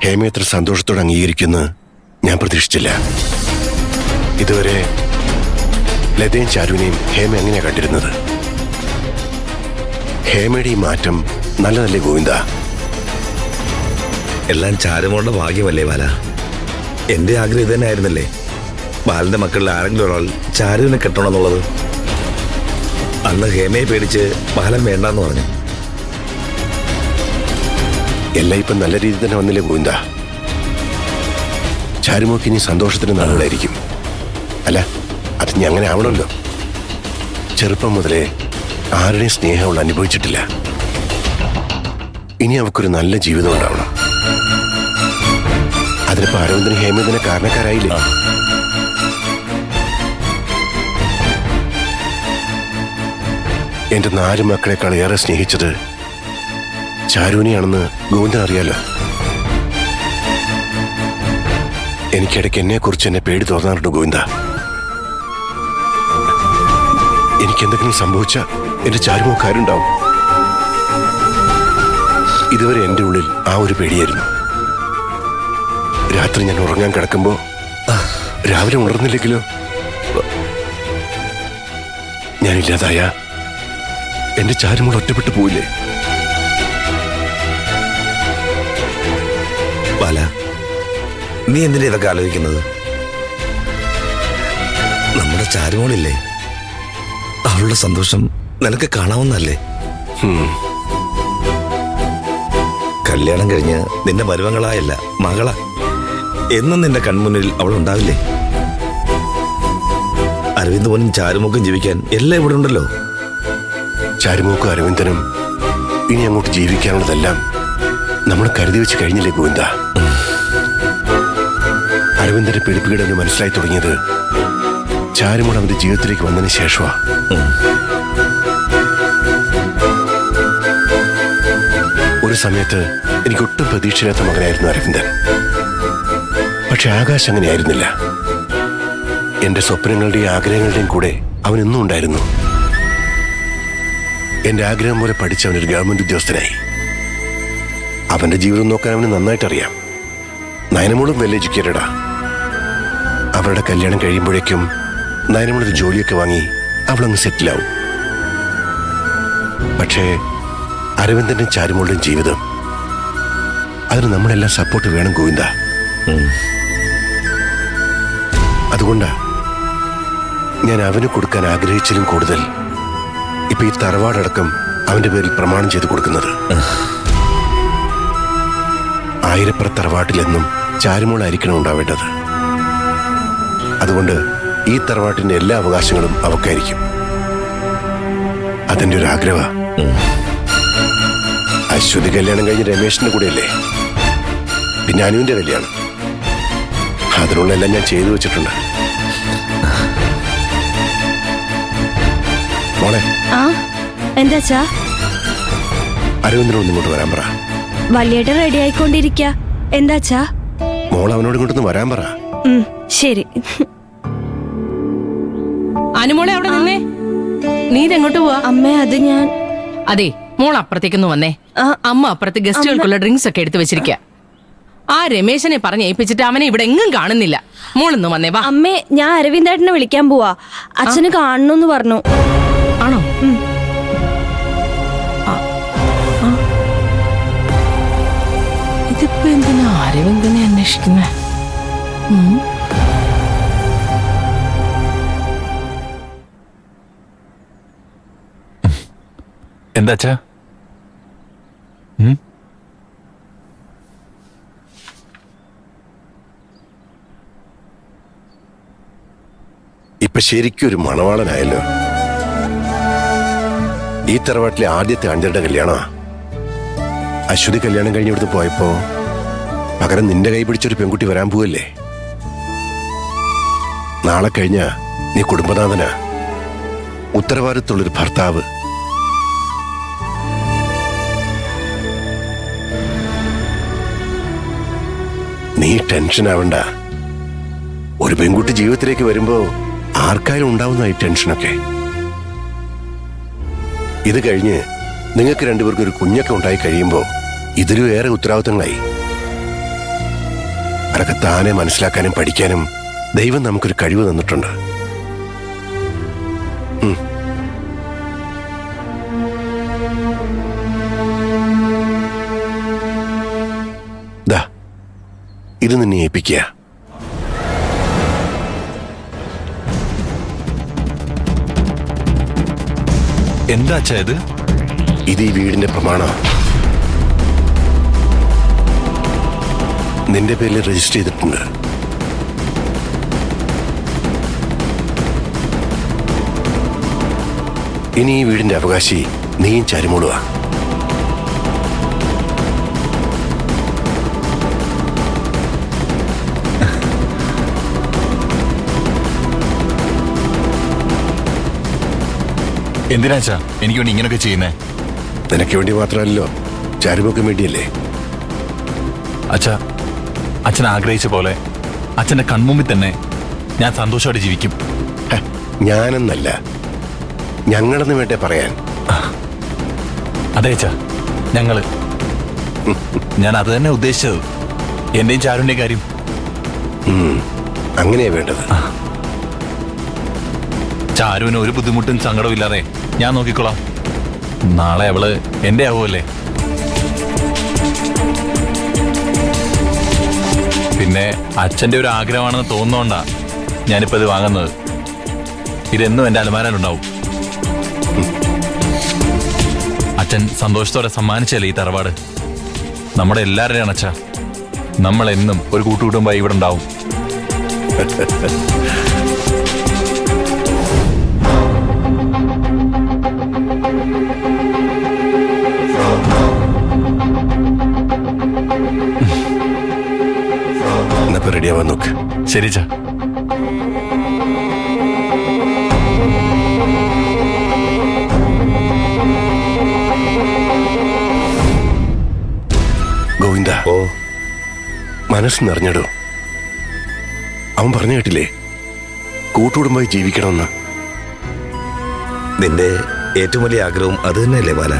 ഹേമ എത്ര സന്തോഷത്തോടെ അംഗീകരിക്കുമെന്ന് ഞാൻ പ്രതീക്ഷിച്ചില്ല. ഇതുവരെ ലതയും ചാരുവിനെയും ഹേമ എങ്ങനെയാ കണ്ടിരുന്നത്? ഹേമയുടെ ഈ മാറ്റം നല്ലതല്ലേ ഗോവിന്ദ? എല്ലാം ചാരുമോളുടെ ഭാഗ്യമല്ലേ ബാല? എന്റെ ആഗ്രഹം ഇത് തന്നെ ആയിരുന്നല്ലേ, ബാലന്റെ മക്കളിൽ ആരെങ്കിലും ഒരാൾ ചാരുവിനെ കെട്ടണമെന്നുള്ളത്. അന്ന് ഹേമയെ പേടിച്ച് ബാലൻ വേണ്ടെന്ന് പറഞ്ഞു. എല്ലാം ഇപ്പം നല്ല രീതിയിൽ തന്നെ വന്നില്ലേ ഗോവിന്ദ? ചാരുമോക്ക് ഇനി സന്തോഷത്തിന് നാളുകളായിരിക്കും. അല്ല, അത് ഇനി അങ്ങനെ ആവണമല്ലോ. ചെറുപ്പം മുതലേ ആരുടെയും സ്നേഹം അവൾ അനുഭവിച്ചിട്ടില്ല. ഇനി അവൾക്കൊരു നല്ല ജീവിതം ഉണ്ടാവണം. അതിനിപ്പോ അരവിന്ദന് ഹേമന്തിന് കാരണക്കാരായില്ലേ? എന്റെ 4 മക്കളെക്കാൾ ഏറെ സ്നേഹിച്ചത് ചാരുവിനെയാണെന്ന് ഗോവിന്ദൻ അറിയാലോ. എനിക്കിടയ്ക്ക് എന്നെക്കുറിച്ച് എന്നെ പേടി തോന്നാറുണ്ട് ഗോവിന്ദ. എനിക്കെന്തെങ്കിലും സംഭവിച്ച എന്റെ ചാരുമോക്കാരുണ്ടാവും. ഇതുവരെ എന്റെ ഉള്ളിൽ ആ ഒരു പേടിയായിരുന്നു. രാത്രി ഞാൻ ഉറങ്ങാൻ കിടക്കുമ്പോ രാവിലെ ഉണർന്നില്ലെങ്കിലോ, ഞാനില്ലാതായ എന്റെ ചാരുമോൾ ഒറ്റപ്പെട്ടു പോയില്ലേ? ബാല, നീ എന്തിനാ ഇതൊക്കെ ആലോചിക്കുന്നത്? നമ്മുടെ ചാരുമോളില്ലേ, അവളുടെ സന്തോഷം നിനക്ക് കാണാവുന്നല്ലേ? കല്യാണം കഴിഞ്ഞ് നിന്റെ മരുമകളായല്ല, മകളാ. എന്നും നിന്റെ കൺമുന്നിൽ അവൾ ഉണ്ടാവില്ലേ? അരവിന്ദ് പോലും ചാരുമോക്കും ജീവിക്കാൻ എല്ലാം ഇവിടെ ഉണ്ടല്ലോ. ചാരുമോക്കും അരവിന്ദനും ഇനി അങ്ങോട്ട് ജീവിക്കാനുള്ളതെല്ലാം നമ്മൾ കരുതി വെച്ച് കഴിഞ്ഞില്ലേ ഗോവിന്ദ? അരവിന്ദന്റെ പിടിപ്പുകേട് മനസ്സിലായി തുടങ്ങിയത് ചാരുമോൾ അവന്റെ ജീവിതത്തിലേക്ക് വന്നതിന് ശേഷമാ. ഒരു സമയത്ത് എനിക്കൊട്ടും പ്രതീക്ഷയില്ലാത്ത മകനായിരുന്നു അരവിന്ദൻ. പക്ഷെ ആകാശ് അങ്ങനെയായിരുന്നില്ല. എന്റെ സ്വപ്നങ്ങളുടെയും ആഗ്രഹങ്ങളുടെയും കൂടെ അവൻ എന്നും ഉണ്ടായിരുന്നു. എന്റെ ആഗ്രഹം പോലെ പഠിച്ച അവനൊരു ഗവൺമെന്റ് ഉദ്യോഗസ്ഥനായി. അവന്റെ ജീവിതം നോക്കാൻ അവന് നന്നായിട്ടറിയാം. നയനമോളും വെൽ എഡ്യൂക്കേറ്റഡാ. അവരുടെ കല്യാണം കഴിയുമ്പോഴേക്കും നയനമോളൊരു ജോലിയൊക്കെ വാങ്ങി അവളങ്ങ് സെറ്റിലാവും. പക്ഷേ അരവിന്ദന്റെയും ചാരുമോളുടെയും ജീവിതം, അതിന് നമ്മളെല്ലാം സപ്പോർട്ട് വേണം ഗോവിന്ദ. അതുകൊണ്ടാ ഞാൻ അവന് കൊടുക്കാൻ ആഗ്രഹിച്ചതിലും കൂടുതൽ ഇപ്പൊ ഈ തറവാടടക്കം അവന്റെ പേരിൽ പ്രമാണം ചെയ്തു കൊടുക്കുന്നത്. ആയിരപ്പുറ തറവാട്ടിലെന്നും ചാരുമോളായിരിക്കണം ഉണ്ടാവേണ്ടത്. അതുകൊണ്ട് ഈ തറവാട്ടിന്റെ എല്ലാ അവകാശങ്ങളും അവക്കായിരിക്കും. അതെന്റെ ഒരു ആഗ്രഹ. അശ്വതി കല്യാണം കഴിഞ്ഞ് രമേശിന്റെ കൂടെയല്ലേ, പിന്നെ അനുവിന്റെ കല്യാണം. അതിനുള്ള എല്ലാം ഞാൻ ചെയ്തു വെച്ചിട്ടുണ്ട്. മോളെ, എന്താച്ചാ? അരവിന്ദനോട് ഇങ്ങോട്ട് വരാൻ പറ. വലിയേട്ടൻ റെഡി ആയിക്കൊണ്ടിരിക്ക. എന്താച്ചാ? മോൾ അവനോട് ഇങ്ങോട്ടൊന്ന് വരാൻ പറ. ശരി. അനുമോളെ അവിടെ നിന്നേ. നീ ഇതെങ്ങോട്ട് പോവാ? അമ്മേ, അത് ഞാൻ... അതെ, മോൾ അപ്പുറത്തേക്കൊന്ന് വന്നേ. അമ്മ അപ്പുറത്ത് ഗസ്റ്റുകൾക്കുള്ള ഡ്രിങ്ക്സ് ഒക്കെ എടുത്തു വെച്ചിരിക്ക. ആ രമേശനെ പറഞ്ഞ് ഏൽപ്പിച്ചിട്ട് അവനെ ഇവിടെ എങ്ങും കാണുന്നില്ല. മോളൊന്ന് വന്നേ വാ. അമ്മേ, ഞാൻ അരവിന്ദേട്ടനെ വിളിക്കാൻ പോവാ. അച്ഛന് കാണണമെന്ന് പറഞ്ഞു. ആണോ? ഇതിപ്പോ എന്തിനാ അരവിന്ദനെ അന്വേഷിക്കുന്നേ? എന്താച്ചാ? ഇപ്പൊ ശരിക്കും ഒരു മണവാളനായല്ലോ. ഈ തറവാട്ടിലെ ആദ്യത്തെ അഞ്ചരുടെ കല്യാണമാ. അശ്വതി കല്യാണം കഴിഞ്ഞ് ഇവിടുന്ന് പോയപ്പോ പകരം നിന്റെ കൈ പിടിച്ചൊരു പെൺകുട്ടി വരാൻ പോവല്ലേ. നാളെ കഴിഞ്ഞ നീ കുടുംബനാഥനാ, ഉത്തരവാദിത്തമുള്ളൊരു ഭർത്താവ്. നീ ടെൻഷൻ ആവണ്ട. ഒരു പെൺകുട്ടി ജീവിതത്തിലേക്ക് വരുമ്പോ ആർക്കാരും ഉണ്ടാവുന്ന ഈ ടെൻഷനൊക്കെ. ഇത് കഴിഞ്ഞ് നിങ്ങൾക്ക് രണ്ടുപേർക്കും ഒരു കുഞ്ഞൊക്കെ ഉണ്ടായി കഴിയുമ്പോ ഇതിലും ഏറെ ഉത്തരവാദിത്തങ്ങളായി. അതൊക്കെ താനെ മനസ്സിലാക്കാനും പഠിക്കാനും ദൈവം നമുക്കൊരു കഴിവ് തന്നിട്ടുണ്ട്. ദാ ഇത് നിന്നെ ഏൽപ്പിക്കുക. എന്താ അച്ഛാ ഇത്? ഇത് ഈ വീടിന്റെ പ്രമാണം. നിന്റെ പേരിൽ രജിസ്റ്റർ ചെയ്തിട്ടുണ്ട്. ഇനി ഈ വീടിന്റെ അവകാശി നീയും ചാരുമോളുവാ. എന്തിനാ അച്ഛാ എനിക്ക് വേണ്ടി ഇങ്ങനൊക്കെ ചെയ്യുന്നേ? നിനക്ക് വേണ്ടി മാത്രമല്ലോ, ചാരുമോക്കും വേണ്ടിയല്ലേ. അച്ഛാ, അച്ഛൻ ആഗ്രഹിച്ച പോലെ അച്ഛന്റെ കൺമുമ്പിൽ തന്നെ ഞാൻ സന്തോഷമായിട്ട് ജീവിക്കും. ഹ, ഞാനെന്നല്ല, ഞങ്ങളെന്ന് വേണ്ടേ പറയാൻ. അതെ അച്ഛാ, ഞങ്ങള്. ഞാൻ അത് തന്നെ ഉദ്ദേശിച്ചത്. എന്റെയും ചാരുവിന്റെ കാര്യം അങ്ങനെയാ വേണ്ടത്. ചാരുവിന് ഒരു ബുദ്ധിമുട്ടും സങ്കടവും ഇല്ലാതെ ഞാൻ നോക്കിക്കോളാം. നാളെ അവള് എന്റെ ആവുമല്ലേ. പിന്നെ അച്ഛന്റെ ഒരു ആഗ്രഹമാണെന്ന് തോന്നുന്നോണ്ടാ ഞാനിപ്പോ ഇത് വാങ്ങുന്നത്. ഇതെന്നും എന്റെ അലമാരയിലുണ്ടാവും. അച്ഛൻ സന്തോഷത്തോടെ സമ്മാനിച്ചല്ലേ ഈ തറവാട്. നമ്മുടെ എല്ലാവരുടെയാണ് അച്ഛാ. നമ്മളെന്നും ഒരു കൂട്ടുകുടുംബമായി ഇവിടെ ഉണ്ടാവും. എന്നപ്പോ റെഡിയാവാൻ നോക്ക്. ശരി അച്ഛാ. ഗോവിന്ദ, ഓ, മനസ്സ് നിറഞ്ഞടോ. അവൻ പറഞ്ഞു കേട്ടില്ലേ, കൂട്ടുകുടുംബമായി ജീവിക്കണമെന്ന്. നിന്റെ ഏറ്റവും വലിയ ആഗ്രഹം അത് തന്നെയല്ലേ ബാല?